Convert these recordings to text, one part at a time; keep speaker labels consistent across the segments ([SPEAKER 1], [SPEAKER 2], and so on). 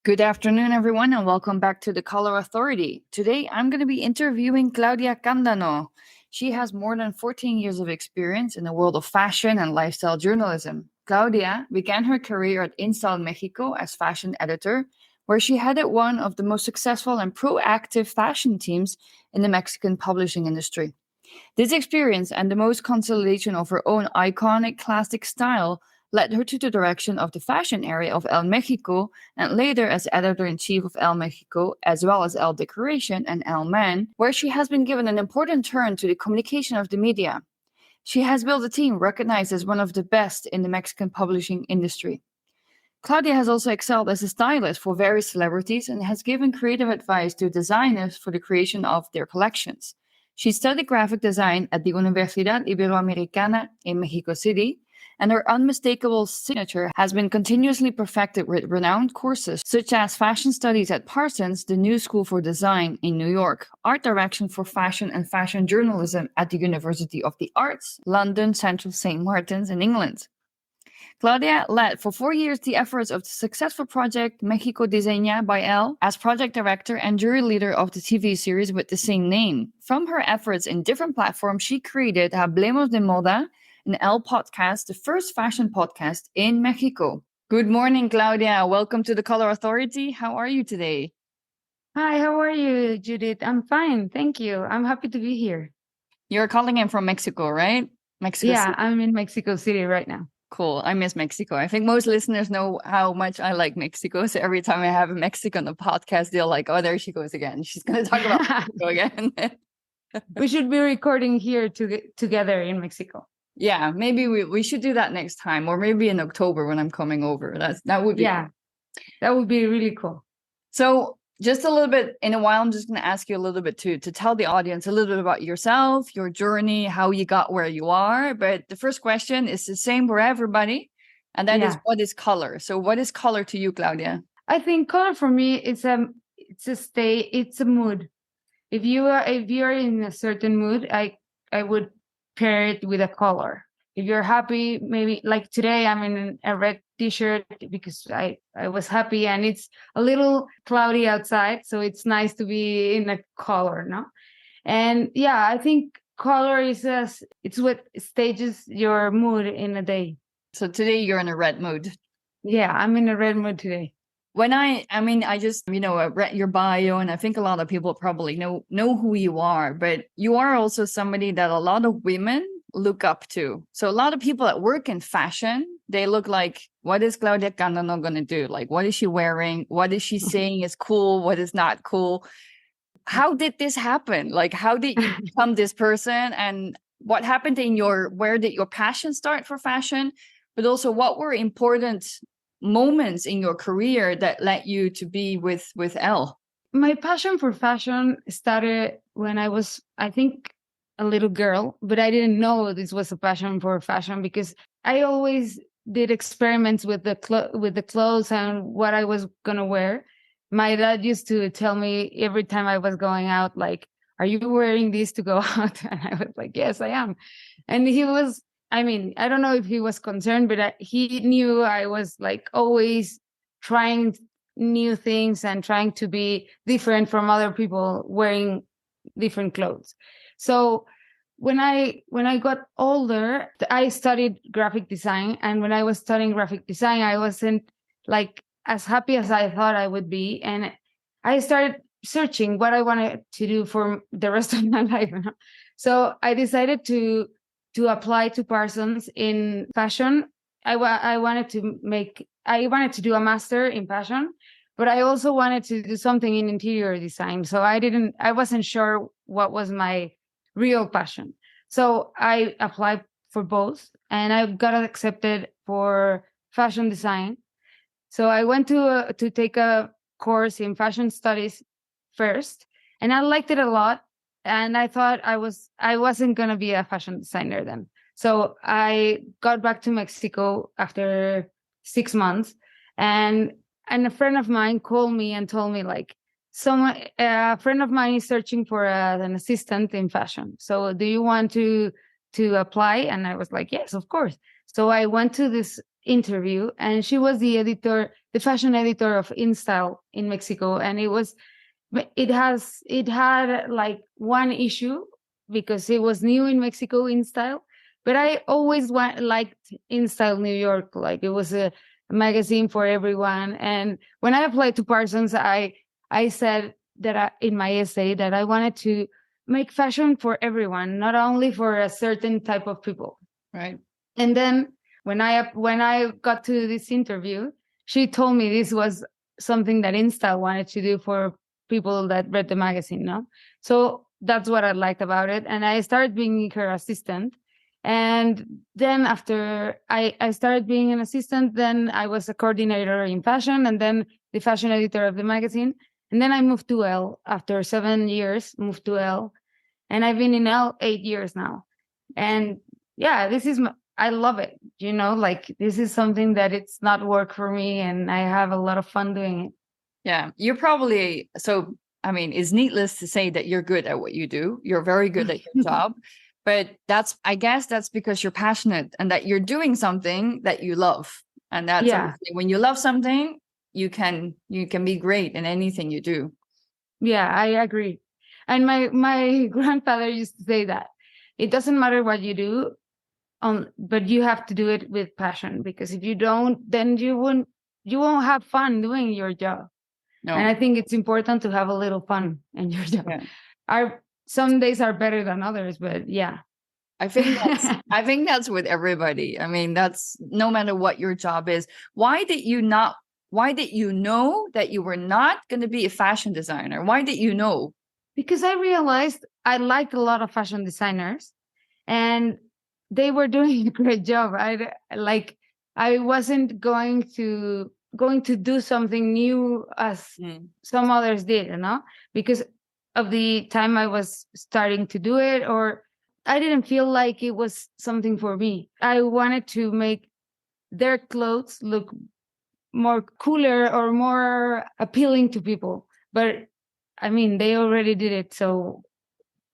[SPEAKER 1] Good afternoon, everyone, and welcome back to the Color Authority. Today, I'm going to be interviewing Claudia Cándano. She has more than 14 years of experience in the world of fashion and lifestyle journalism. Claudia began her career at InStyle Mexico as fashion editor, where she headed one of the most successful and proactive fashion teams in the Mexican publishing industry. This experience and the most consolidation of her own iconoclastic style led her to the direction of the fashion area of ELLE Mexico, and later as editor-in-chief of ELLE Mexico, as well as ELLE Decoration and ELLE Men, where she has been given an important turn to the communication of the media. She has built a team recognized as one of the best in the Mexican publishing industry. Claudia has also excelled as a stylist for various celebrities and has given creative advice to designers for the creation of their collections. She studied graphic design at the Universidad Iberoamericana in Mexico City, and her unmistakable signature has been continuously perfected with renowned courses such as fashion studies at Parsons The New School for Design in New York, art direction for fashion and fashion journalism at the University of the Arts, London Central St. Martin's in England. Claudia led for 4 years the efforts of the successful project Mexico Diseña by ELLE as project director and jury leader of the TV series with the same name. From her efforts in different platforms, she created Hablemos de Moda, an ELLE podcast, the first fashion podcast in Mexico. Good morning, Claudia. Welcome to the Color Authority. How are you today?
[SPEAKER 2] Hi, how are you, Judith? I'm fine, thank you. I'm happy to be here.
[SPEAKER 1] You're calling in from Mexico, right? Mexico City.
[SPEAKER 2] I'm in Mexico City right now.
[SPEAKER 1] Cool. I miss Mexico. I think most listeners know how much I like Mexico. So every time I have a Mexican on the podcast, they're like, oh, there she goes again. She's going to talk about Mexico again.
[SPEAKER 2] We should be recording here together in Mexico.
[SPEAKER 1] Yeah, maybe we should do that next time, or maybe in October when I'm coming over. That would be
[SPEAKER 2] cool. That would be really cool.
[SPEAKER 1] So just a little bit, in a while, I'm just going to ask you a little bit to tell the audience a little bit about yourself, your journey, how you got where you are. But the first question is the same for everybody, and that is, what is color? So what is color to you, Claudia?
[SPEAKER 2] I think color for me is it's a mood. If you're in a certain mood, I would pair it with a color. If you're happy, maybe like today I'm in a red t-shirt because I was happy and it's a little cloudy outside, so it's nice to be in a color, no? And I think color is it's what stages your mood in a day.
[SPEAKER 1] So today you're in a red mood.
[SPEAKER 2] Yeah, I'm in a red mood today.
[SPEAKER 1] When I just, I read your bio, and I think a lot of people probably know who you are, but you are also somebody that a lot of women look up to. So a lot of people that work in fashion, they look like, what is Claudia Cándano going to do? Like, what is she wearing? What is she saying is cool? What is not cool? How did this happen? Like, how did you become this person? And what happened where did your passion start for fashion? But also, what were important moments in your career that led you to be with ELLE?
[SPEAKER 2] My passion for fashion started when I was, I think, a little girl, but I didn't know this was a passion for fashion because I always did experiments with the clothes and what I was gonna wear. My dad used to tell me every time I was going out, like, "Are you wearing this to go out?" And I was like, "Yes, I am." And he was, I don't know if he was concerned, but he knew I was like always trying new things and trying to be different from other people wearing different clothes. So when I got older, I studied graphic design. And when I was studying graphic design, I wasn't like as happy as I thought I would be. And I started searching what I wanted to do for the rest of my life. So I decided to apply to Parsons in fashion. I wanted to do a master in fashion, but I also wanted to do something in interior design. So I wasn't sure what was my real passion. So I applied for both and I got accepted for fashion design. So I went to take a course in fashion studies first, and I liked it a lot. And I thought I wasn't going to be a fashion designer then. So I got back to Mexico after 6 months, and a friend of mine called me and told me, like, a friend of mine is searching for an assistant in fashion. So do you want to to apply? And I was like, yes, of course. So I went to this interview, and she was the fashion editor of InStyle in Mexico. And it had like one issue because it was new in Mexico, InStyle. But I always liked InStyle New York. Like, it was a magazine for everyone. And when I applied to Parsons, I said that in my essay that I wanted to make fashion for everyone, not only for a certain type of people.
[SPEAKER 1] Right.
[SPEAKER 2] And then when I got to this interview, she told me this was something that InStyle wanted to do for people that read the magazine, no? So that's what I liked about it. And I started being her assistant. And then after I started being an assistant, then I was a coordinator in fashion, and then the fashion editor of the magazine. And then I moved to Elle after 7 years, moved to Elle. And I've been in Elle 8 years now. And yeah, I love it. Like, this is something that it's not work for me, and I have a lot of fun doing it.
[SPEAKER 1] Yeah, you're probably, so, I mean, it's needless to say that you're good at what you do. You're very good at your job. But I guess that's because you're passionate and that you're doing something that you love. And that's when you love something, you can be great in anything you do.
[SPEAKER 2] Yeah, I agree. And my grandfather used to say that it doesn't matter what you do, but you have to do it with passion, because if you don't, then you won't have fun doing your job. No. And I think it's important to have a little fun in your job. Yeah. Some days are better than others, but yeah.
[SPEAKER 1] I think that's with everybody. I mean, that's no matter what your job is. Why did you know that you were not going to be a fashion designer? Why did you know?
[SPEAKER 2] Because I realized I liked a lot of fashion designers, and they were doing a great job. I wasn't going to do something new as some others did, because of the time I was starting to do it, or I didn't feel like it was something for me. I wanted to make their clothes look more cooler or more appealing to people. But I mean, they already did it. So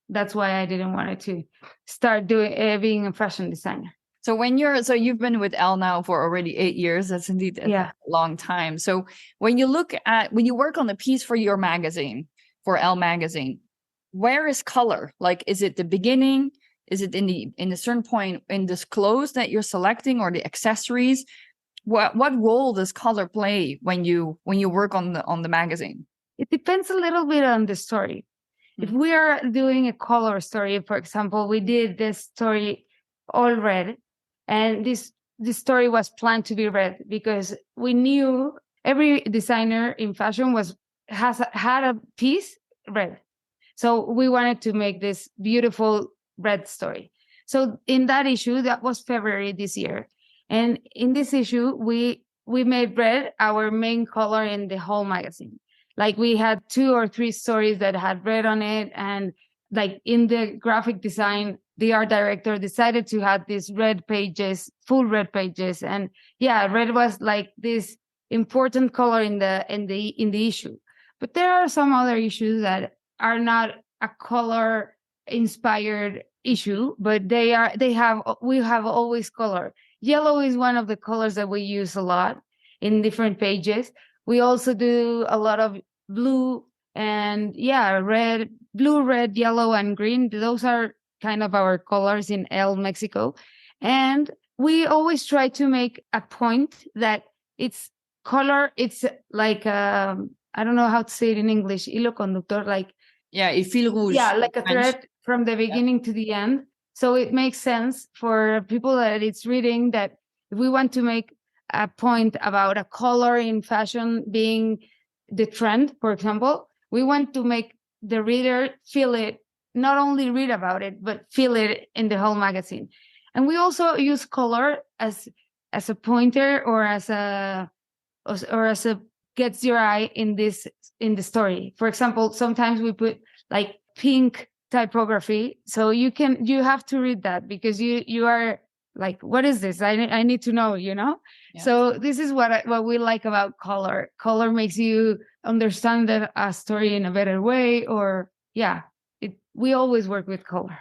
[SPEAKER 2] that's why I didn't want to start being a fashion designer.
[SPEAKER 1] So you've been with Elle now for already 8 years. That's indeed a long time. So when you work on the piece for your magazine, for Elle magazine, where is color? Like, is it the beginning? Is it in a certain point in this clothes that you're selecting, or the accessories? What role does color play when you work on the magazine?
[SPEAKER 2] It depends a little bit on the story. If we are doing a color story, for example, we did this story all red, and this story was planned to be red because we knew every designer in fashion had a piece red. So we wanted to make this beautiful red story. So in that issue, that was February this year. And in this issue, we made red our main color in the whole magazine. Like, we had 2 or 3 stories that had red on it. And like, in the graphic design, the art director decided to have these red pages, full red pages. And yeah, red was like this important color in the issue. But there are some other issues that are not a color inspired issue, but we have always color. Yellow is one of the colors that we use a lot in different pages. We also do a lot of blue and red, blue, red, yellow, and green. Those are kind of our colors in ELLE Mexico. And we always try to make a point that it's color. It's like, I don't know how to say it in English, hilo conductor, like,
[SPEAKER 1] el fil rouge.
[SPEAKER 2] Yeah, like a thread from the beginning to the end. So it makes sense for people that it's reading that if we want to make a point about a color in fashion being the trend, for example, we want to make the reader feel it, not only read about it, but feel it in the whole magazine. And we also use color as a pointer or as a gets your eye in the story. For example, sometimes we put like pink typography, so you have to read that because you are like, what is this? I need to know, Yeah. So this is what we like about color. Color makes you understand a story in a better way, or we always work with color.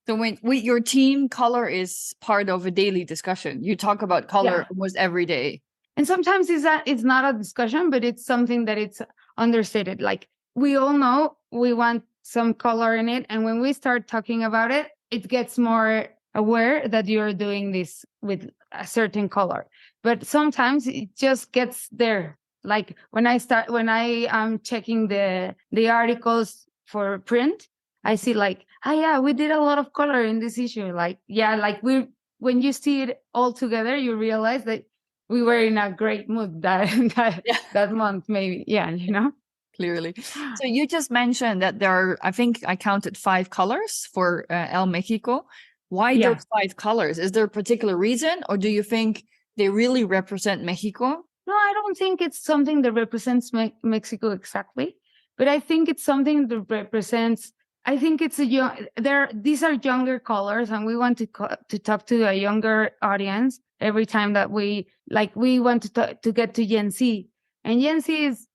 [SPEAKER 1] So when with your team, color is part of a daily discussion. You talk about color almost every day.
[SPEAKER 2] And sometimes it's not a discussion, but it's something that it's understated. Like we all know we want some color in it. And when we start talking about it, it gets more aware that you're doing this with a certain color. But sometimes it just gets there. Like when I am checking the articles for print, I see like, oh yeah, we did a lot of color in this issue. Like, yeah, like when you see it all together, you realize that we were in a great mood that month, maybe. Yeah, you know?
[SPEAKER 1] Clearly. So you just mentioned that there are, I think I counted 5 colors for El Mexico. Why those 5 colors? Is there a particular reason, or do you think they really represent Mexico?
[SPEAKER 2] No, I don't think it's something that represents Mexico exactly, but I think it's something that represents. I think it's these are younger colors, and we want to talk to a younger audience every time that we want to get to Gen Z, and Gen Z is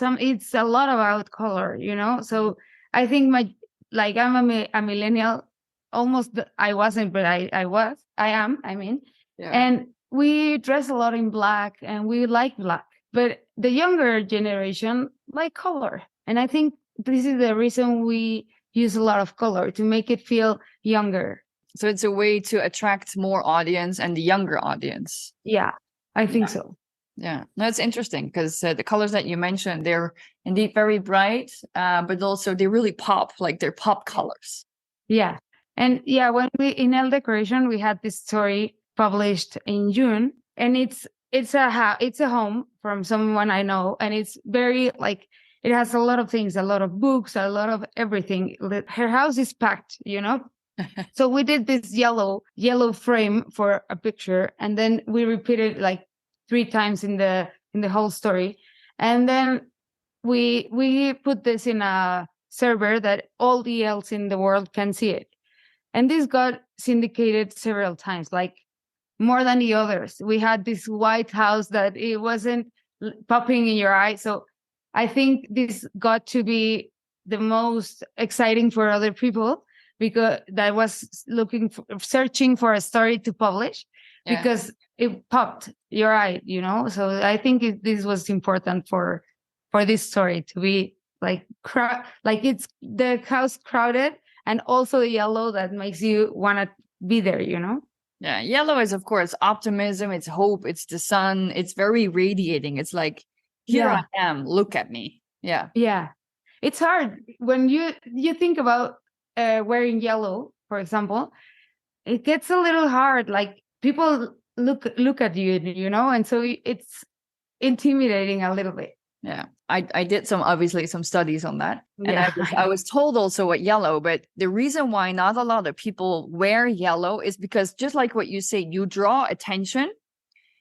[SPEAKER 2] it's a lot about color, you know. So I think I'm a millennial, almost. I wasn't, but I am. I mean, and we dress a lot in black, and we like black. But the younger generation like color, and I think this is the reason we use a lot of color to make it feel younger.
[SPEAKER 1] So it's a way to attract more audience and the younger audience.
[SPEAKER 2] Yeah, I think so.
[SPEAKER 1] Yeah, no, it's interesting because the colors that you mentioned, they're indeed very bright, but also they really pop, like they're pop colors.
[SPEAKER 2] Yeah. And yeah, when we in Elle Decoration, we had this story published in June, and it's a home from someone I know, and it's very like it has a lot of things, a lot of books, a lot of everything. Her house is packed, you know. So we did this yellow frame for a picture, and then we repeated like 3 times in the whole story, and then we put this in a server that all the ELLes in the world can see it, and this got syndicated several times, like more than the others. We had this white house that it wasn't popping in your eye, so I think this got to be the most exciting for other people because that was searching for a story to publish because it popped your eye, you know. So I think this was important for this story to be like it's the house crowded, and also the yellow that makes you want to be there, you know.
[SPEAKER 1] Yeah, yellow is of course optimism, it's hope, it's the sun, it's very radiating. It's like, here I am, look at me. Yeah.
[SPEAKER 2] It's hard when you think about wearing yellow, for example. It gets a little hard, like people look at you, you know, and so it's intimidating a little bit.
[SPEAKER 1] Yeah, I did obviously some studies on that, and I was told also what yellow, but the reason why not a lot of people wear yellow is because just like what you say, you draw attention,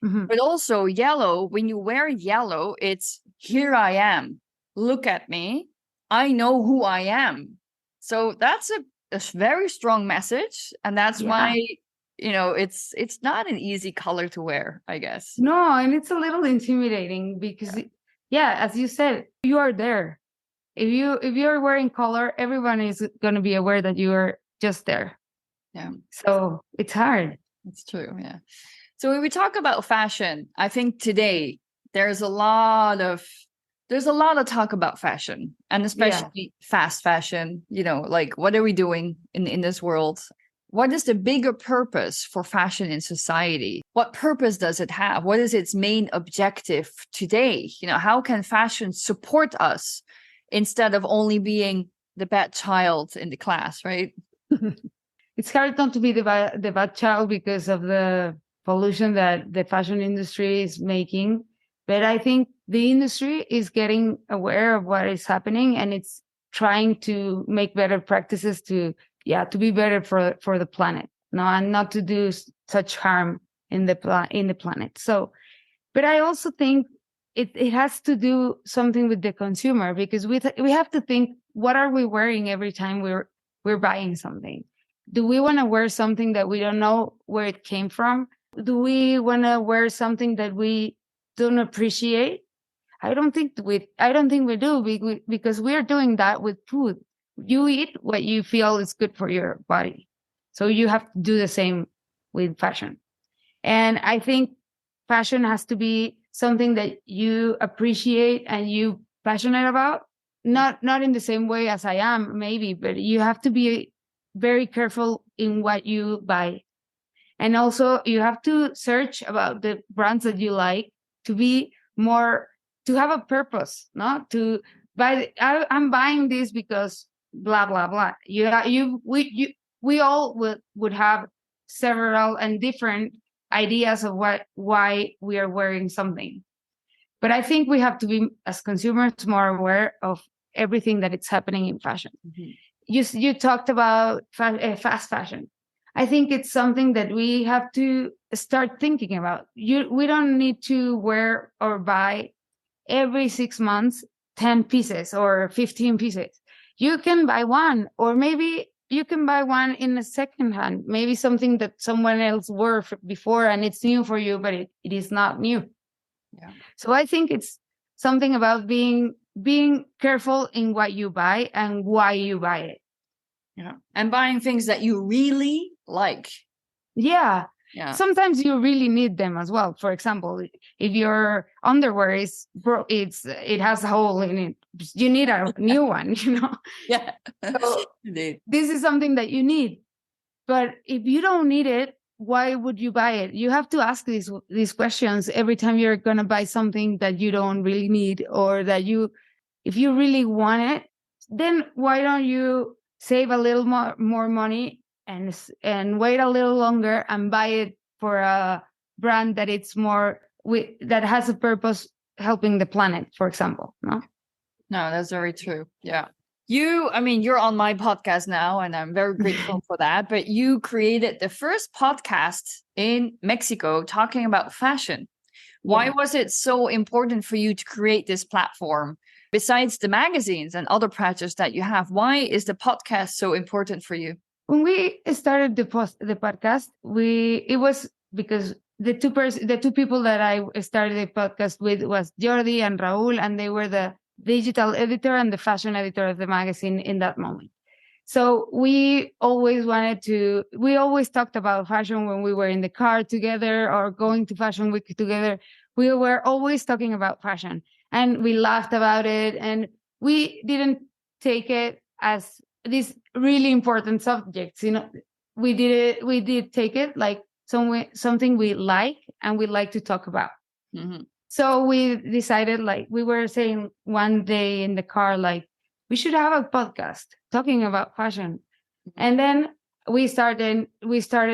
[SPEAKER 1] but also yellow, when you wear yellow, it's here I am, look at me, I know who I am. So that's a very strong message, and that's why, you know, it's not an easy color to wear, I guess.
[SPEAKER 2] No, and it's a little intimidating because as you said, you are there. If you're wearing color, everyone is going to be aware that you are just there.
[SPEAKER 1] Yeah.
[SPEAKER 2] So it's hard.
[SPEAKER 1] It's true. Yeah. So when we talk about fashion, I think today there's a lot of talk about fashion, and especially fast fashion, you know, like what are we doing in this world? What is the bigger purpose for fashion in society? What purpose does it have? What is its main objective today? You know, how can fashion support us instead of only being the bad child in the class, right?
[SPEAKER 2] It's hard not to be the bad child because of the pollution that the fashion industry is making. But I think the industry is getting aware of what is happening, and it's trying to make better practices to be better for the planet, no, and not to do such harm in the planet. So, but I also think it has to do something with the consumer, because we have to think, what are we wearing every time we're buying something? Do we want to wear something that we don't know where it came from? Do we want to wear something that we don't appreciate? I don't think we do, because we are doing that with food. You eat what you feel is good for your body. So you have to do the same with fashion. And I think fashion has to be something that you appreciate and you passionate about. Not in the same way as I am, maybe, but you have to be very careful in what you buy. And also you have to search about the brands that you like to be more, to have a purpose, not to buy. I'm buying this because blah, blah, blah. We all would have several and different ideas of why we are wearing something. But I think we have to be, as consumers, more aware of everything that is happening in fashion.
[SPEAKER 1] Mhm.
[SPEAKER 2] You talked about fast fashion. I think it's something that we have to start thinking about. We don't need to wear or buy every 6 months 10 pieces or 15 pieces. You can buy one, or maybe you can buy one in a second hand, maybe something that someone else wore before and it's new for you, but it is not new.
[SPEAKER 1] Yeah.
[SPEAKER 2] So I think it's something about being careful in what you buy and why you buy it.
[SPEAKER 1] Yeah. And buying things that you really like.
[SPEAKER 2] Yeah.
[SPEAKER 1] Yeah.
[SPEAKER 2] Sometimes you really need them as well. For example, if your underwear is it has a hole in it, you need a new one,
[SPEAKER 1] Yeah.
[SPEAKER 2] So
[SPEAKER 1] Indeed.
[SPEAKER 2] this is something that you need. But if you don't need it, why would you buy it? You have to ask these questions every time you're gonna buy something that you don't really need, or that if you really want it, then why don't you save a little more money and wait a little longer and buy it for a brand that it's more that has a purpose, helping the planet, for example. No,
[SPEAKER 1] that's very true. Yeah. You're on my podcast now, and I'm very grateful for that. But you created the first podcast in Mexico talking about fashion. Why was it so important for you to create this platform? Besides the magazines and other projects that you have, why is the podcast so important for you?
[SPEAKER 2] When we started the podcast, it was because the two people that I started the podcast with was Jordi and Raul, and they were the digital editor and the fashion editor of the magazine in that moment. So we always talked about fashion when we were in the car together or going to fashion week together. We were always talking about fashion, and we laughed about it, and we didn't take it as these really important subjects. We did take it like something we like and we like to talk about.
[SPEAKER 1] Mm-hmm.
[SPEAKER 2] So we decided, like we were saying one day in the car, like we should have a podcast talking about fashion. And then we started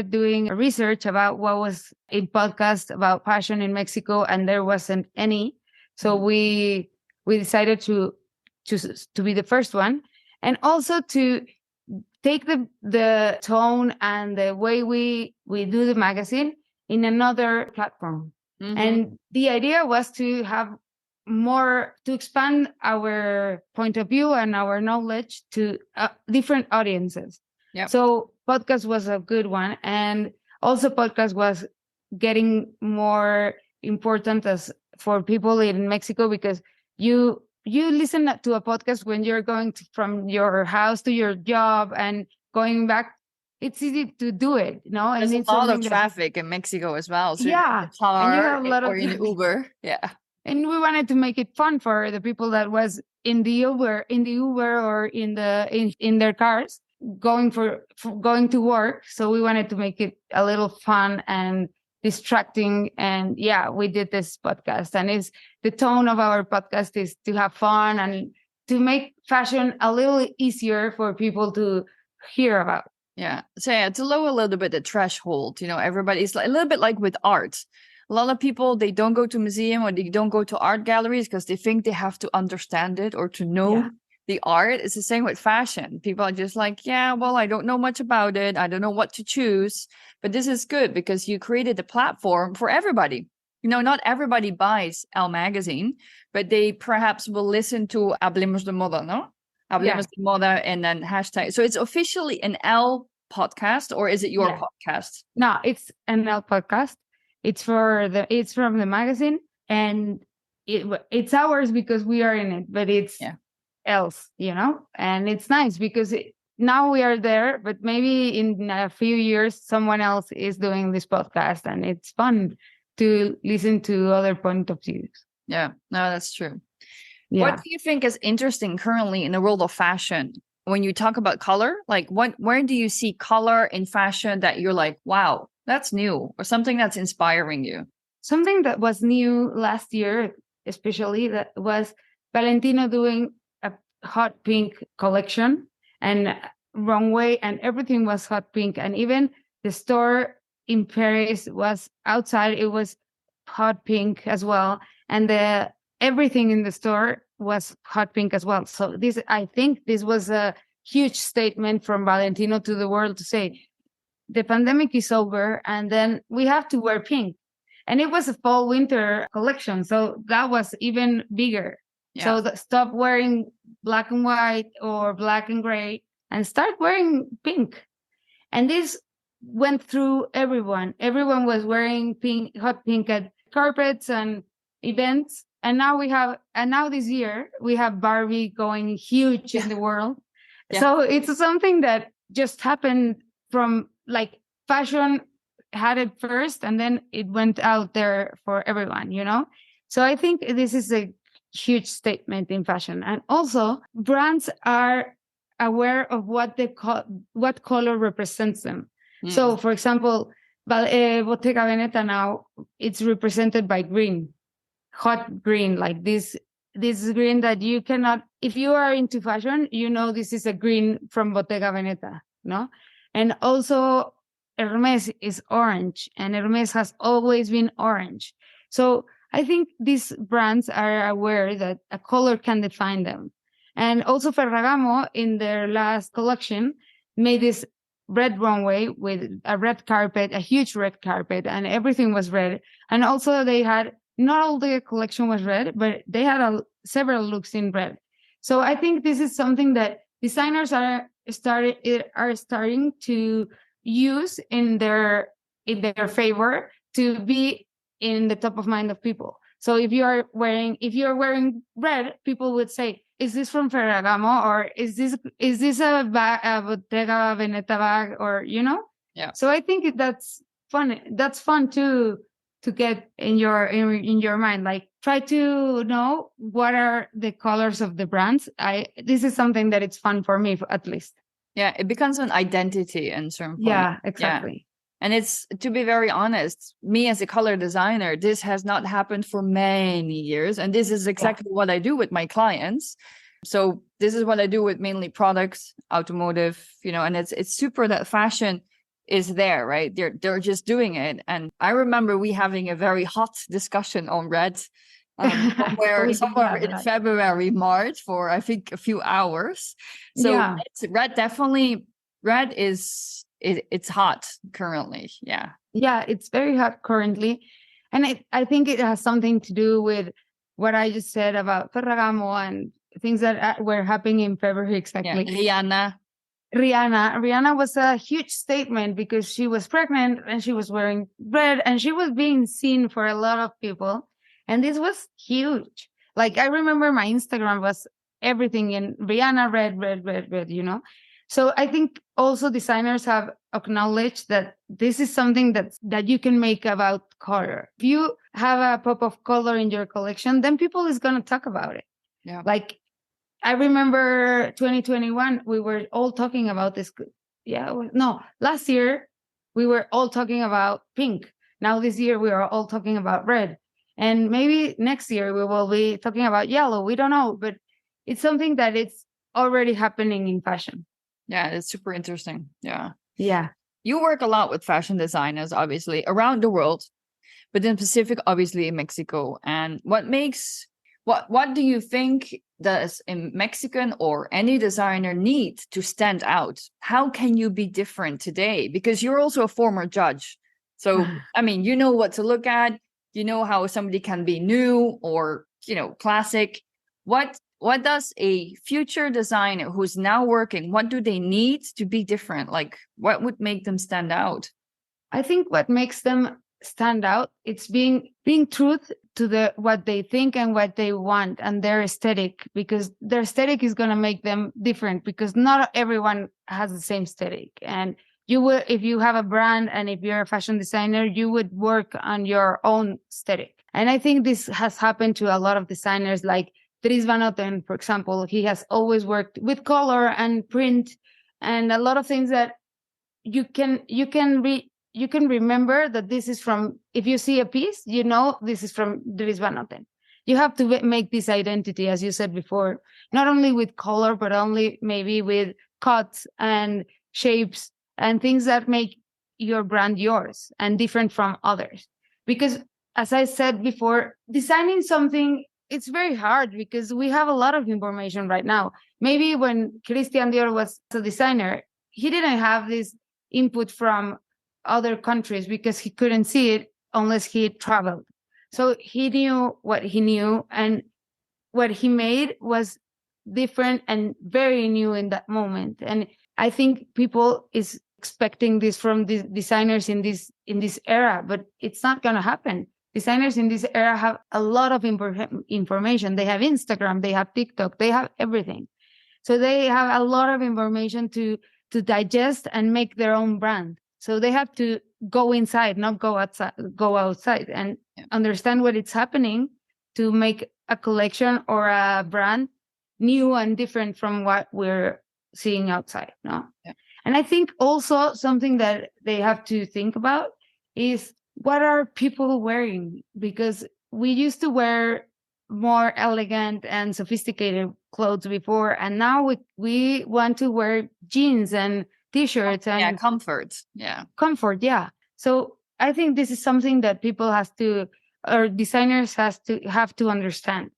[SPEAKER 2] doing research about what was a podcast about fashion in Mexico, and there wasn't any. So we decided to be the first one, and also to take the tone and the way we do the magazine in another platform.
[SPEAKER 1] Mm-hmm.
[SPEAKER 2] And the idea was to have to expand our point of view and our knowledge to different audiences.
[SPEAKER 1] Yep.
[SPEAKER 2] So podcast was a good one. And also podcast was getting more important as for people in Mexico, because you listen to a podcast when you're going from your house to your job and going back. It's easy to do it,
[SPEAKER 1] There's
[SPEAKER 2] and
[SPEAKER 1] a lot of traffic in Mexico as well. So
[SPEAKER 2] yeah,
[SPEAKER 1] in the car,
[SPEAKER 2] and you have a lot
[SPEAKER 1] or
[SPEAKER 2] of
[SPEAKER 1] in Uber. Yeah.
[SPEAKER 2] And we wanted to make it fun for the people that was in the Uber or in their cars going for going to work. So we wanted to make it a little fun and distracting. And yeah, we did this podcast, and the tone of our podcast is to have fun and to make fashion a little easier for people to hear about.
[SPEAKER 1] Yeah. So to lower a little bit the threshold, everybody's like a little bit like with art. A lot of people, they don't go to museum or they don't go to art galleries because they think they have to understand it or to know the art. It's the same with fashion. People are just like, yeah, well, I don't know much about it. I don't know what to choose. But this is good because you created a platform for everybody. Not everybody buys Elle magazine, but they perhaps will listen to Hablemos de Moda, no? Hablemos de Moda and then hashtag. So it's officially an Elle podcast, or is it your podcast?
[SPEAKER 2] No, it's an Elle podcast. It's from the magazine, and it's ours because we are in it, but it's else, and it's nice because now we are there, but maybe in a few years, someone else is doing this podcast, and it's fun to listen to other point of views.
[SPEAKER 1] Yeah, no, that's true.
[SPEAKER 2] Yeah.
[SPEAKER 1] What do you think is interesting currently in the world of fashion? When you talk about color, like where do you see color in fashion that you're like, wow, that's new, or something that's inspiring you?
[SPEAKER 2] Something that was new last year, especially, that was Valentino doing a hot pink collection and runway, and everything was hot pink. And even the store in Paris was outside, it was hot pink as well. And everything in the store was hot pink as well. So I think this was a huge statement from Valentino to the world to say, the pandemic is over, and then we have to wear pink. And it was a fall winter collection, so that was even bigger.
[SPEAKER 1] Yeah.
[SPEAKER 2] So stop wearing black and white or black and gray and start wearing pink. And this went through everyone. Everyone was wearing pink, hot pink at carpets and events. And now this year we have Barbie going huge in the world.
[SPEAKER 1] Yeah.
[SPEAKER 2] So it's something that just happened from like fashion had it first, and then it went out there for everyone, you know? So I think this is a huge statement in fashion. And also brands are aware of what color represents them.
[SPEAKER 1] Mm.
[SPEAKER 2] So for example, Bottega Veneta now, it's represented by green, hot green, like this green that you cannot, if you are into fashion, you know this is a green from Bottega Veneta, no? And also Hermes is orange, and Hermes has always been orange. So I think these brands are aware that a color can define them. And also Ferragamo, in their last collection, made this red runway with a red carpet, a huge red carpet, and everything was red. And also they had, not all the collection was red, but they had several looks in red. So I think this is something that designers are starting to use in their favor to be in the top of mind of people. So if you're wearing red, people would say, is this from Ferragamo, or is this a Bottega Veneta bag, or, you know?
[SPEAKER 1] Yeah.
[SPEAKER 2] So I think that's fun. That's fun to get in your mind. Like, try to know what are the colors of the brands. This is something that it's fun for me, at least.
[SPEAKER 1] Yeah, it becomes an identity in certain point.
[SPEAKER 2] Yeah, exactly.
[SPEAKER 1] Yeah. And it's, to be very honest, me as a color designer, this has not happened for many years. And this is exactly what I do with my clients. So this is what I do with mainly products, automotive, you know, and it's super that fashion is there, right? They're just doing it. And I remember we having a very hot discussion on red somewhere in February, March, for I think a few hours. So
[SPEAKER 2] yeah.
[SPEAKER 1] Red is it's hot currently. Yeah.
[SPEAKER 2] Yeah, it's very hot currently. And I think it has something to do with what I just said about Ferragamo and things that were happening in February. Exactly.
[SPEAKER 1] Yeah.
[SPEAKER 2] Rihanna was a huge statement because she was pregnant and she was wearing red and she was being seen for a lot of people. And this was huge. Like, I remember my Instagram was everything in Rihanna, red, you know? So I think also designers have acknowledged that this is something that you can make about color. If you have a pop of color in your collection, then people is going to talk about it.
[SPEAKER 1] Yeah.
[SPEAKER 2] Like, I remember 2021, we were all talking about this. Last year, we were all talking about pink. Now this year, we are all talking about red. And maybe next year, we will be talking about yellow. We don't know, but it's something that it's already happening in fashion.
[SPEAKER 1] Yeah, it's super interesting. Yeah.
[SPEAKER 2] Yeah.
[SPEAKER 1] You work a lot with fashion designers, obviously, around the world, but in Pacific, obviously in Mexico. And what do you think does a Mexican or any designer need to stand out? How can you be different today? Because you're also a former judge. So, I mean, you know what to look at. You know how somebody can be new or, you know, classic. What does a future designer who's now working, what do they need to be different? Like, what would make them stand out?
[SPEAKER 2] I think what makes them stand out, it's being truth to what they think and what they want and their aesthetic, because their aesthetic is going to make them different, because not everyone has the same aesthetic. And you will, if you have a brand and if you're a fashion designer, you would work on your own aesthetic. And I think this has happened to a lot of designers, like Dries Van Noten, for example. He has always worked with color and print and a lot of things that you can remember that this is from, if you see a piece, you know, this is from Dries Van Noten. You have to make this identity, as you said before, not only with color, but only maybe with cuts and shapes and things that make your brand yours and different from others. Because as I said before, designing something, it's very hard because we have a lot of information right now. Maybe when Christian Dior was a designer, he didn't have this input from other countries because he couldn't see it unless he traveled. So he knew what he knew, and what he made was different and very new in that moment. And I think people is expecting this from the designers in this era, but it's not going to happen. Designers in this era have a lot of information. They have Instagram, they have TikTok, they have everything. So they have a lot of information to digest and make their own brand. So they have to go inside, not go outside and understand what is happening to make a collection or a brand new and different from what we're seeing outside. No? Yeah. And I think also something that they have to think about is, what are people wearing? Because we used to wear more elegant and sophisticated clothes before, and now we want to wear jeans and t-shirts and
[SPEAKER 1] comfort.
[SPEAKER 2] So I think this is something that people or designers have to understand,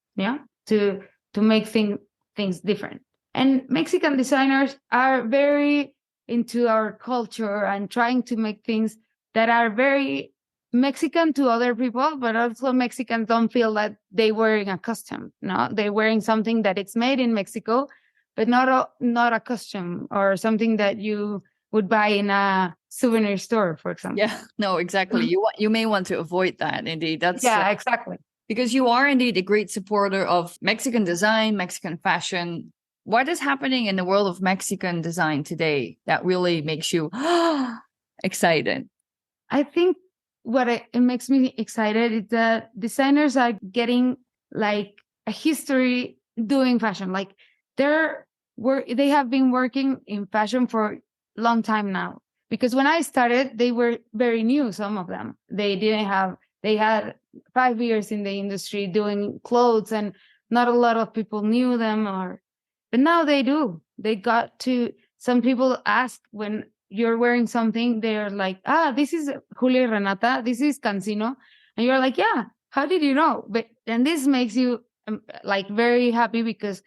[SPEAKER 2] to make things different. And Mexican designers are very into our culture and trying to make things that are very Mexican to other people, but also Mexicans don't feel that they're wearing a costume. No, they're wearing something that it's made in Mexico, but not a costume or something that you would buy in a souvenir store, for example.
[SPEAKER 1] Yeah, no, exactly. You may want to avoid that. Indeed,
[SPEAKER 2] exactly.
[SPEAKER 1] Because you are indeed a great supporter of Mexican design, Mexican fashion. What is happening in the world of Mexican design today that really makes you excited?
[SPEAKER 2] I think what it makes me excited is that designers are getting like a history doing fashion. Like they have been working in fashion for a long time now. Because when I started, they were very new, some of them. They had 5 years in the industry doing clothes, and not a lot of people knew them. But now they do. Some people ask when you're wearing something, they're like, this is Julia Renata, this is Cancino. And you're like, yeah, how did you know? And this makes you like very happy, because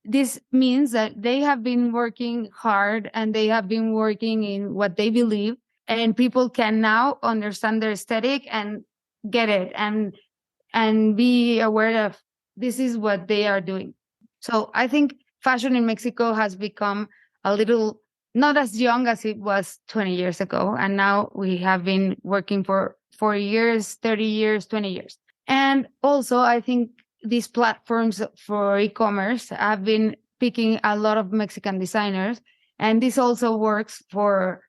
[SPEAKER 2] this means that they have been working hard and they have been working in what they believe, and people can now understand their aesthetic and get it and be aware of this is what they are doing. So I think fashion in Mexico has become a little not as young as it was 20 years ago. And now we have been working for 40 years, 30 years, 20 years. And also, I think these platforms for e-commerce have been picking a lot of Mexican designers. And this also works for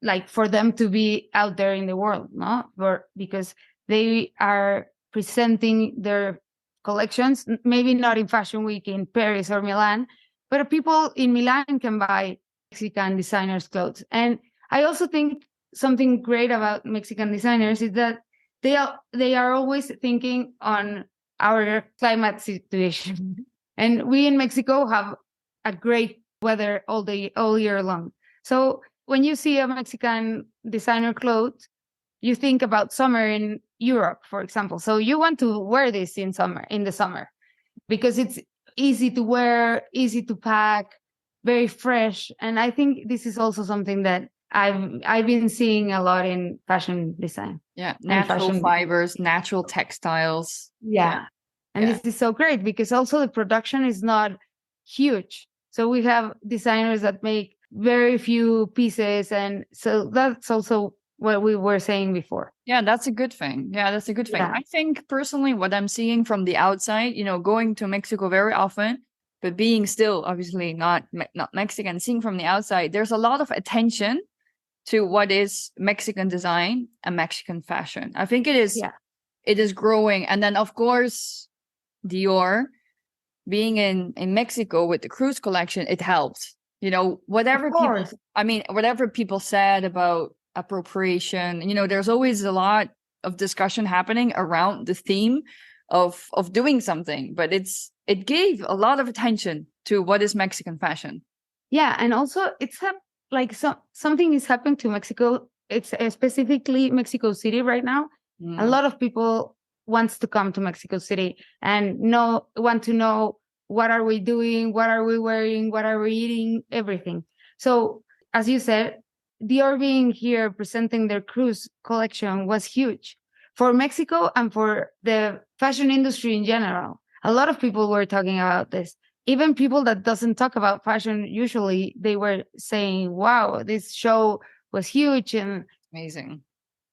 [SPEAKER 2] them to be out there in the world, no? Because they are presenting their collections, maybe not in Fashion Week in Paris or Milan, but people in Milan can buy Mexican designers' clothes. And I also think something great about Mexican designers is that they are always thinking on our climate situation. And we in Mexico have a great weather all year long. So when you see a Mexican designer clothes, you think about summer in Europe, for example. So you want to wear this in the summer, because it's easy to wear, easy to pack, very fresh. And I think this is also something that I've been seeing a lot in fashion design.
[SPEAKER 1] Yeah, natural fibers, natural textiles.
[SPEAKER 2] Yeah. And this is so great, because also the production is not huge. So we have designers that make very few pieces. And so that's also what we were saying before.
[SPEAKER 1] Yeah, that's a good thing. Yeah, that's a good thing.
[SPEAKER 2] Yeah.
[SPEAKER 1] I think personally what I'm seeing from the outside, going to Mexico very often, but being still obviously not Mexican, seeing from the outside, there's a lot of attention to what is Mexican design and Mexican fashion. I think it is growing. And then of course, Dior being in Mexico with the cruise collection, it helped. Whatever people said about appropriation, there's always a lot of discussion happening around the theme of doing something, but it gave a lot of attention to what is Mexican fashion.
[SPEAKER 2] Yeah, and also it's something is happening to Mexico. It's specifically Mexico City right now. A lot of people wants to come to Mexico City and want to know what are we doing, what are we wearing, what are we eating, everything. So as you said, Dior being here presenting their cruise collection was huge for Mexico and for the fashion industry in general. A lot of people were talking about this. Even people that doesn't talk about fashion usually, they were saying, wow, this show was huge and
[SPEAKER 1] amazing.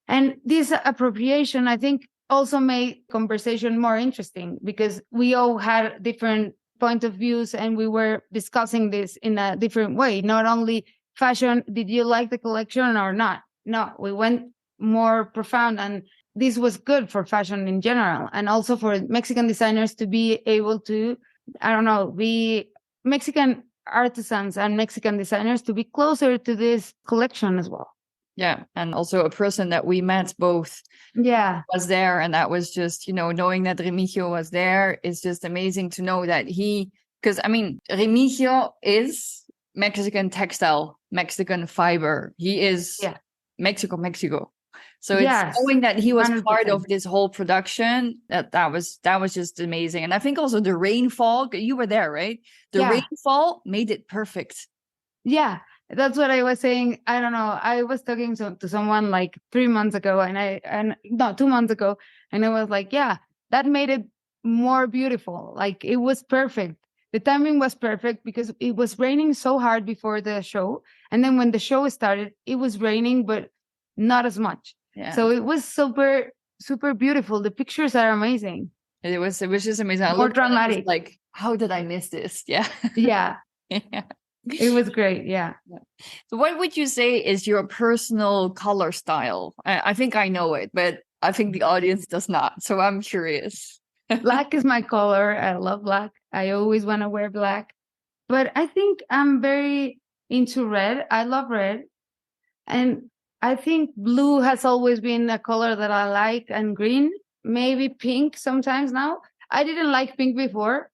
[SPEAKER 2] And this appropriation, I think, also made conversation more interesting because we all had different point of views and we were discussing this in a different way. Not only fashion, did you like the collection or not? No, we went more profound, and this was good for fashion in general, and also for Mexican designers to be able to, be Mexican artisans and Mexican designers to be closer to this collection as well.
[SPEAKER 1] Yeah, and also a person that we met both was there, and that was just, knowing that Remigio was there is just amazing to know that because Remigio is Mexican textile, Mexican fiber. He is Mexico. So it's knowing that he was 100%. Part of this whole production, that was just amazing. And I think also the rainfall, you were there, right? The rainfall made it perfect.
[SPEAKER 2] Yeah. That's what I was saying. I don't know. I was talking to someone like 3 months ago 2 months ago. And I was like, yeah, that made it more beautiful. Like it was perfect. The timing was perfect because it was raining so hard before the show. And then when the show started, it was raining, but not as much. Yeah. So it was super, super beautiful. The pictures are amazing.
[SPEAKER 1] It was just amazing.
[SPEAKER 2] More dramatic.
[SPEAKER 1] Like, how did I miss this? Yeah.
[SPEAKER 2] Yeah.
[SPEAKER 1] Yeah.
[SPEAKER 2] It was great. Yeah.
[SPEAKER 1] So what would you say is your personal color style? I think I know it, but I think the audience does not. So I'm curious.
[SPEAKER 2] Black is my color. I love black. I always want to wear black. But I think I'm very into red. I love red. And I think blue has always been a color that I like, and green, maybe pink sometimes now. I didn't like pink before.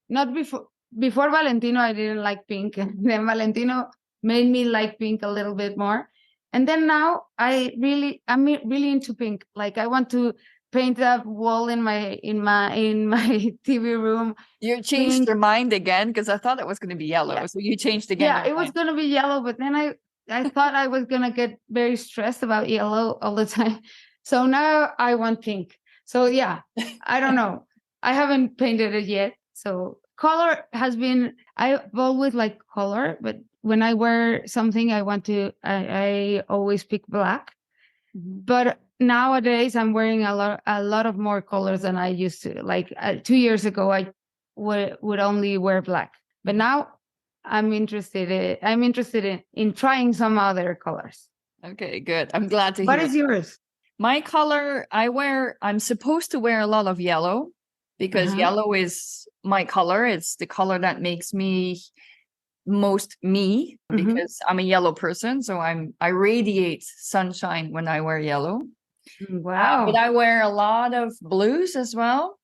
[SPEAKER 2] Not before. Before Valentino, I didn't like pink. And then Valentino made me like pink a little bit more. And then now I'm really into pink. Like I want to paint a wall in my TV room.
[SPEAKER 1] You changed your mind again, because I thought it was going to be yellow. Yeah. So you changed again.
[SPEAKER 2] Yeah, it was going to be yellow, but then I thought I was going to get very stressed about yellow all the time. So now I want pink. So yeah, I don't know. I haven't painted it yet. So color has been, I've always liked color, but when I wear something, I always pick black. Mm-hmm. But nowadays I'm wearing a lot of more colors than I used to. Like 2 years ago, I would only wear black, but now I'm interested in trying some other colors.
[SPEAKER 1] Okay, good. I'm glad to hear.
[SPEAKER 2] What is yours?
[SPEAKER 1] My color, I'm supposed to wear a lot of yellow, because yellow is my color. It's the color that makes me most me, because I'm a yellow person. So I radiate sunshine when I wear yellow.
[SPEAKER 2] Wow.
[SPEAKER 1] But I wear a lot of blues as well,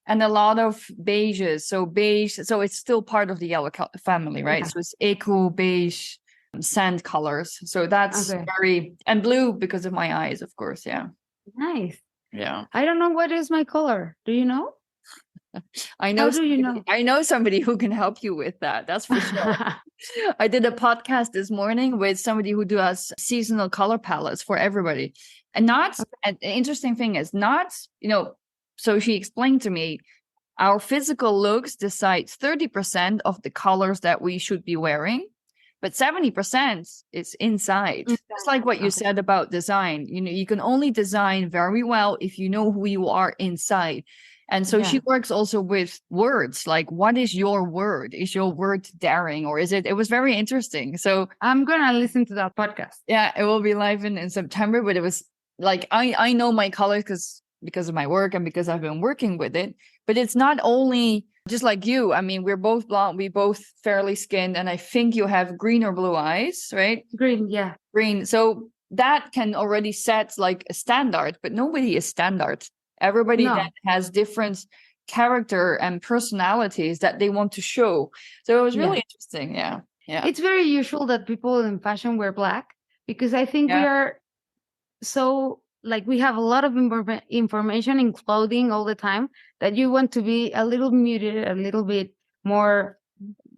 [SPEAKER 1] and a lot of beiges. So beige, so it's still part of the yellow family, right? Yeah. So it's eco beige, sand colors. So that's and blue because of my eyes, of course. Yeah.
[SPEAKER 2] Nice.
[SPEAKER 1] Yeah.
[SPEAKER 2] I don't know what is my color. Do you know?
[SPEAKER 1] I know somebody who can help you with that. That's for sure. I did a podcast this morning with somebody who does seasonal color palettes for everybody. And an interesting thing is so she explained to me, our physical looks decide 30% of the colors that we should be wearing, but 70% is inside. It's like what you said about design. You know, you can only design very well if you know who you are inside. And so she works also with words, like what is your word? Is your word daring, or is it? It was very interesting. So
[SPEAKER 2] I'm gonna listen to that podcast.
[SPEAKER 1] Yeah, it will be live in September, but it was like I know my colors because of my work and because I've been working with it. But it's not only just like you. I mean, we're both blonde, we both fairly skinned, and I think you have green or blue eyes, right?
[SPEAKER 2] Green, yeah.
[SPEAKER 1] Green. So that can already set like a standard, but nobody is standard. Everybody
[SPEAKER 2] No.
[SPEAKER 1] that has different character and personalities that they want to show. So it was really interesting. Yeah. Yeah.
[SPEAKER 2] It's very usual that people in fashion wear black because I think we
[SPEAKER 1] Yeah.
[SPEAKER 2] are so like we have a lot of information in clothing all the time that you want to be a little muted, a little bit more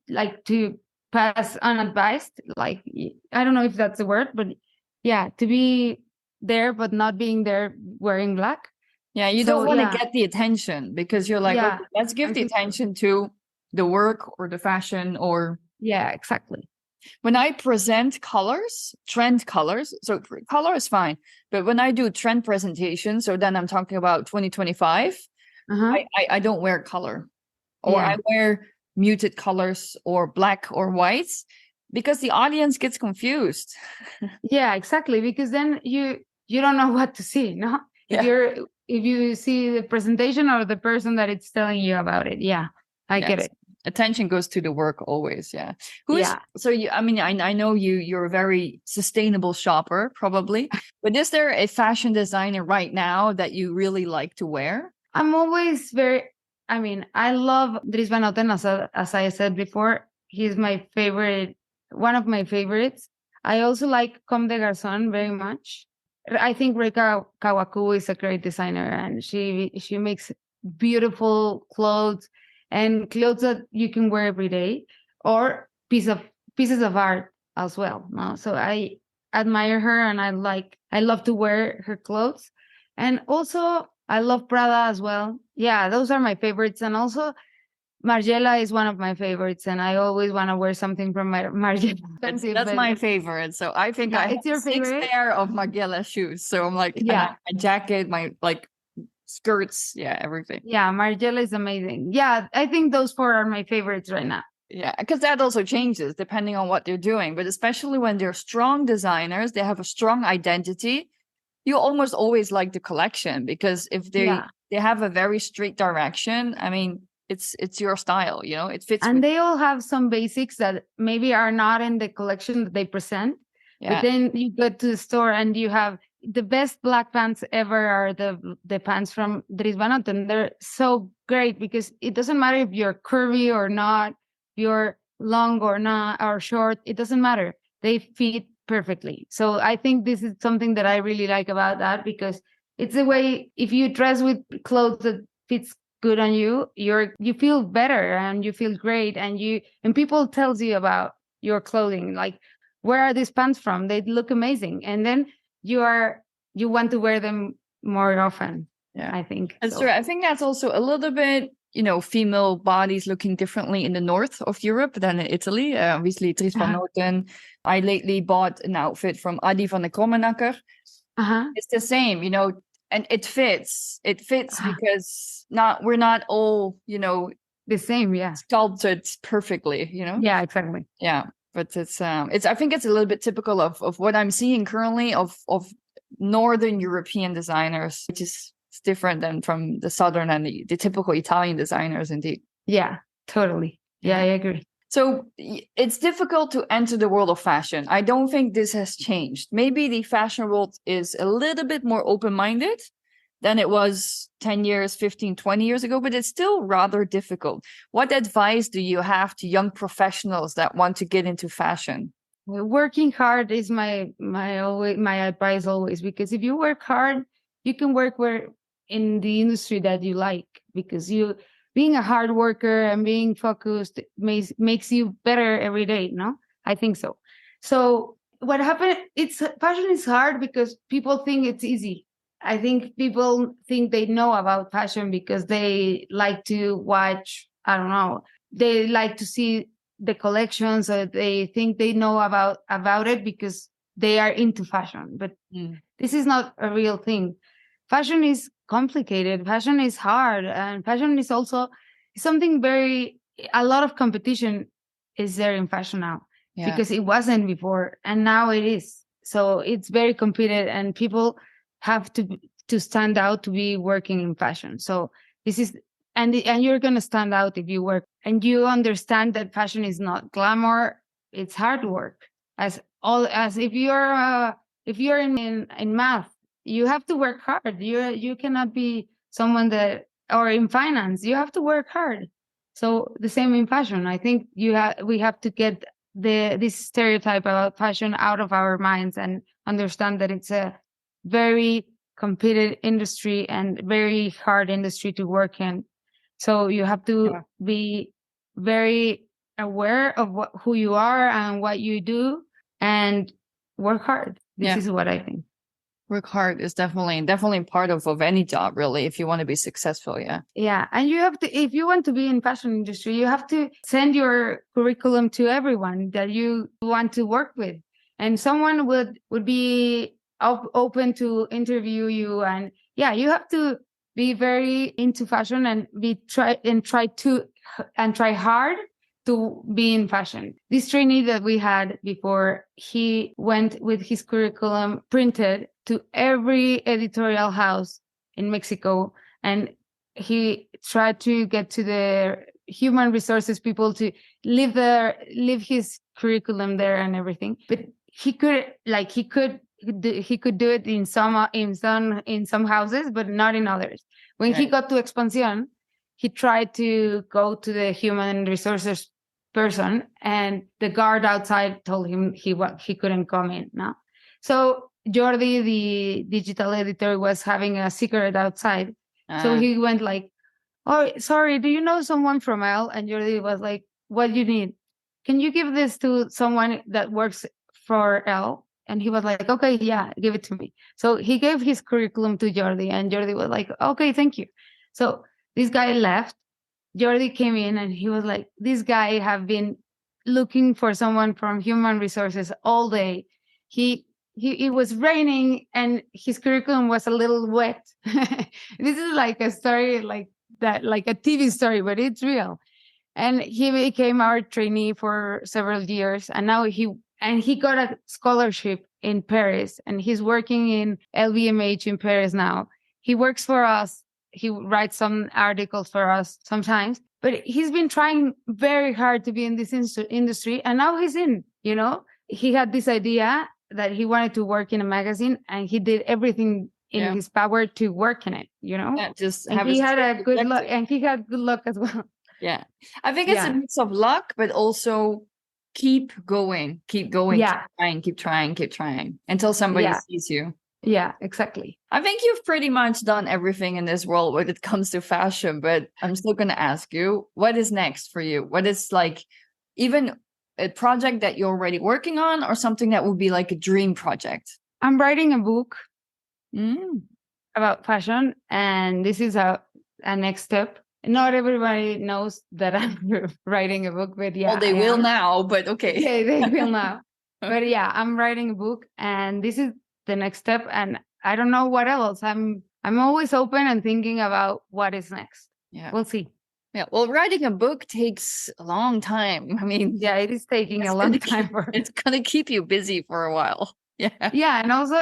[SPEAKER 2] like to pass unadvised. Like, I don't know if that's the word, but yeah, to be there, but not being there wearing black.
[SPEAKER 1] Yeah, you
[SPEAKER 2] So,
[SPEAKER 1] don't want to
[SPEAKER 2] yeah.
[SPEAKER 1] get the attention because you're like,
[SPEAKER 2] Yeah,
[SPEAKER 1] okay, let's give
[SPEAKER 2] I
[SPEAKER 1] the
[SPEAKER 2] think so.
[SPEAKER 1] attention to the work or the fashion or
[SPEAKER 2] Yeah, exactly.
[SPEAKER 1] when I present colors, trend colors, so color is fine. But when I do trend presentation, so then I'm talking about 2025,
[SPEAKER 2] Uh-huh.
[SPEAKER 1] I don't wear color or
[SPEAKER 2] Yeah.
[SPEAKER 1] I wear muted colors or black or whites because the audience gets confused.
[SPEAKER 2] Yeah, exactly. Because then you don't know what to see, no?
[SPEAKER 1] Yeah.
[SPEAKER 2] If you see the presentation or the person that it's telling you about it. Yeah, I get
[SPEAKER 1] Yes.
[SPEAKER 2] it.
[SPEAKER 1] Attention goes to the work always. Yeah. Who's
[SPEAKER 2] Yeah.
[SPEAKER 1] so you? I mean, I know you're a very sustainable shopper, probably. But is there a fashion designer right now that you really like to wear?
[SPEAKER 2] I'm always I mean, I love Dries Van Noten, as I said before. He's my favorite, one of my favorites. I also like Comme des Garçons very much. I think Rika Kawaku is a great designer, and she makes beautiful clothes and clothes that you can wear every day, or pieces of art as well. No? So I admire her, and I love to wear her clothes, and also I love Prada as well. Yeah, those are my favorites, and also Margiela is one of my favorites, and I always want to wear something from Margiela.
[SPEAKER 1] That's my favorite. So I think I have
[SPEAKER 2] it's your
[SPEAKER 1] 6
[SPEAKER 2] favorite.
[SPEAKER 1] pair of Margiela shoes. So I'm like, and
[SPEAKER 2] Yeah,
[SPEAKER 1] my jacket, my like skirts, yeah, everything.
[SPEAKER 2] yeah, Margiela is amazing. Yeah, I think those 4 are my favorites right now.
[SPEAKER 1] Yeah, because that also changes depending on what they're doing. But especially when they're strong designers, they have a strong identity. You almost always like the collection because if they have a very straight direction, I mean, it's your style, you know, it fits.
[SPEAKER 2] And they all have some basics that maybe are not in the collection that they present.
[SPEAKER 1] Yeah.
[SPEAKER 2] But then you go to the store and you have the best black pants ever are the pants from Dries Van Noten. They're so great because it doesn't matter if you're curvy or not, you're long or not, or short. It doesn't matter. They fit perfectly. So I think this is something that I really like about that because it's the way if you dress with clothes that fits good on you, you feel better and you feel great, and people tells you about your clothing, like, where are these pants from? They look amazing. And then you want to wear them more often. Yeah, I think
[SPEAKER 1] that's true. I think that's also a little bit, you know, female bodies looking differently in the north of Europe than in Italy. Obviously, Dries Van Noten. I lately bought an outfit from Adi van de Krommenacker. It's the same, you know, and it fits. It fits because we're not all, you know,
[SPEAKER 2] the same. Yeah,
[SPEAKER 1] sculpted perfectly. You know.
[SPEAKER 2] Yeah, exactly.
[SPEAKER 1] Yeah, but it's I think it's a little bit typical of what I'm seeing currently of Northern European designers, which is different than from the Southern and the typical Italian designers, indeed.
[SPEAKER 2] Yeah, totally. Yeah, I agree.
[SPEAKER 1] So it's difficult to enter the world of fashion. I don't think this has changed. Maybe the fashion world is a little bit more open-minded than it was 10 years, 15, 20 years ago, but it's still rather difficult. What advice do you have to young professionals that want to get into fashion?
[SPEAKER 2] Working hard is my advice always, because if you work hard, you can work in the industry that you like, because being a hard worker and being focused makes you better every day. No, I think so. So what happened? Fashion is hard because people think it's easy. I think people think they know about fashion because they like to watch, I don't know, they like to see the collections, or they think they know about it because they are into fashion. But this is not a real thing. Fashion is complicated. Fashion is hard, and fashion is also something a lot of competition is there in fashion now, because it wasn't before, and now it is. So it's very competitive, and people have to stand out to be working in fashion. So this is, and you're going to stand out if you work and you understand that fashion is not glamour, it's hard work. As if you're in math, you have to work hard. You cannot be someone that, or in finance, you have to work hard. So the same in fashion. I think we have to get this stereotype about fashion out of our minds and understand that it's a very competitive industry and very hard industry to work in. So you have to be very aware of who you are and what you do, and work hard. This is what I think.
[SPEAKER 1] Work hard is definitely part of any job, really, if you want to be successful.
[SPEAKER 2] Yeah. And you have to, if you want to be in fashion industry, you have to send your curriculum to everyone that you want to work with. And someone would be open to interview you. And you have to be very into fashion and try hard to be in fashion. This trainee that we had before, he went with his curriculum printed to every editorial house in Mexico, and he tried to get to the human resources people to live his curriculum there and everything. But he could do it in some houses, but not in others. When he got to Expansión, he tried to go to the human resources person, and the guard outside told him he couldn't come in. No, so Jordi, the digital editor, was having a secret outside. So he went like, "Oh, sorry, do you know someone from ELLE?" And Jordi was like, "What do you need? Can you give this to someone that works for ELLE?" And he was like, "Okay, yeah, give it to me." So he gave his curriculum to Jordi, and Jordi was like, "Okay, thank you." So this guy left. Jordi came in, and he was like, "This guy have been looking for someone from human resources all day. It was raining, and his curriculum was a little wet." This is like a story like that, like a TV story, but it's real. And he became our trainee for several years, and now he got a scholarship in Paris, and he's working in LVMH in Paris now. He works for us. He writes some articles for us sometimes, but he's been trying very hard to be in this industry, and now he's in. He had this idea that he wanted to work in a magazine, and he did everything in his power to work in it. And he had a good luck, and he had good luck as well.
[SPEAKER 1] Yeah, I think it's a mix of luck, but also keep going, keep trying until somebody sees you.
[SPEAKER 2] Yeah, exactly.
[SPEAKER 1] I think you've pretty much done everything in this world when it comes to fashion, but I'm still going to ask you, what is next for you? What is like even a project that you're already working on, or something that would be like a dream project?
[SPEAKER 2] I'm writing a book about fashion, and this is a next step. Not everybody knows that I'm writing a book, but
[SPEAKER 1] well, they will now, but okay.
[SPEAKER 2] Okay, they will now. But I'm writing a book, and this is the next step, and I don't know what else. I'm always open and thinking about what is next. We'll see.
[SPEAKER 1] Well, writing a book takes a long time. I mean,
[SPEAKER 2] it is taking a long time.
[SPEAKER 1] It's gonna keep you busy for a while.
[SPEAKER 2] And also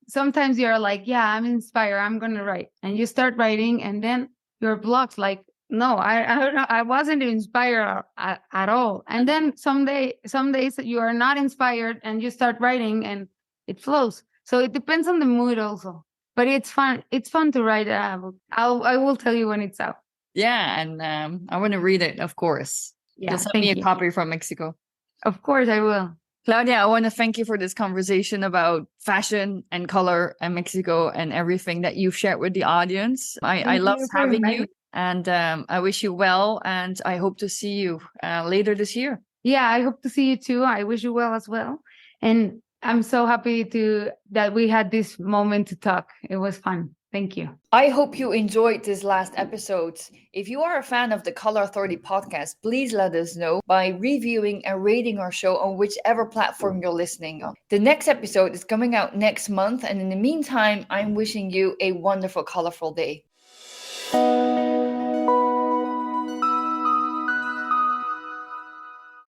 [SPEAKER 2] sometimes you're like, I'm inspired, I'm gonna write, and you start writing, and then you're blocked. Like, no, I don't know, I wasn't inspired at all. And then some days you are not inspired, and you start writing, and it flows. So it depends on the mood also. But it's fun. It's fun to write a book. I will tell you when it's out.
[SPEAKER 1] Yeah, and I want to read it, of course. You'll send me a copy from Mexico.
[SPEAKER 2] Of course, I will.
[SPEAKER 1] Claudia, I want to thank you for this conversation about fashion and color and Mexico and everything that you've shared with the audience. I love having you, and I wish you well, and I hope to see you later this year.
[SPEAKER 2] Yeah, I hope to see you too. I wish you well as well. And I'm so happy that we had this moment to talk. It was fun. Thank you.
[SPEAKER 1] I hope you enjoyed this last episode. If you are a fan of the Color Authority podcast, please let us know by reviewing and rating our show on whichever platform you're listening on. The next episode is coming out next month, and in the meantime, I'm wishing you a wonderful, colorful day.